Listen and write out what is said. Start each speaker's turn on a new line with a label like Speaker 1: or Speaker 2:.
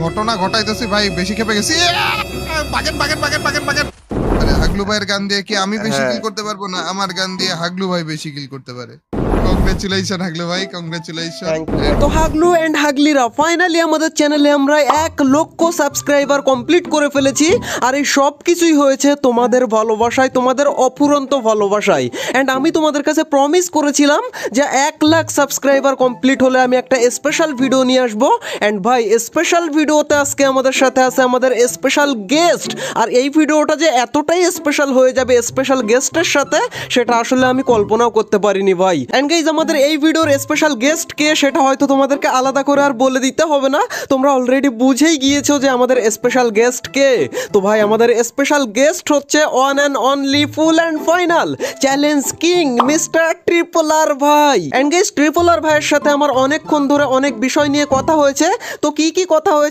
Speaker 1: ঘটনা ঘটাইতেছি ভাই, বেশি খেপে গেছি। বাগেন বাগেন বাগেন বাগেন বাগেন। আরে হাগলু ভাইয়ের গান দিয়ে কি আমি বেশি কিল করতে পারবো না? আমার গান দিয়ে হাগলু ভাই বেশি কিল করতে পারে। কংগ্রেচুলেশন হাগলু ভাই, কংগ্রেচুলেশন।
Speaker 2: তো হাগলু এন্ড হাগলিরা ফাইনালি আমাদের চ্যানেলে আমরা 1,00,000 সাবস্ক্রাইবার কমপ্লিট করে ফেলেছি। আর এই সব কিছুই হয়েছে তোমাদের ভালোবাসায়, তোমাদের অফুরন্ত ভালোবাসায়। এন্ড আমি তোমাদের কাছে প্রমিস করেছিলাম যে 1,00,000 সাবস্ক্রাইবার কমপ্লিট হলে আমি একটা স্পেশাল ভিডিও নিয়ে আসবো। এন্ড ভাই স্পেশাল ভিডিওতে আজকে আমাদের সাথে আছে আমাদের স্পেশাল গেস্ট। আর এই ভিডিওটা যে এতটাই স্পেশাল হয়ে যাবে স্পেশাল গেস্টের সাথে, সেটা আসলে আমি কল্পনাও করতে পারিনি ভাই। এন্ড গাইজ আমাদের এই ভিডিওর স্পেশাল গেস্ট কে সেটা হয়তো তোমাদেরকে আলাদা করে আর বলে দিতে হবে না, তোমরা অলরেডি বুঝেই গিয়েছো যে আমাদের স্পেশাল গেস্ট কে। তো ভাই আমাদের স্পেশাল গেস্ট হচ্ছে one and only full and final challenge king mister triple আর ভাই। এন্ড গাইজ ট্রিপল আর ভাইয়ের সাথে আমার অনেকক্ষণ ধরে অনেক বিষয় নিয়ে কথা হয়েছে। তো কি কি কথা হয়েছে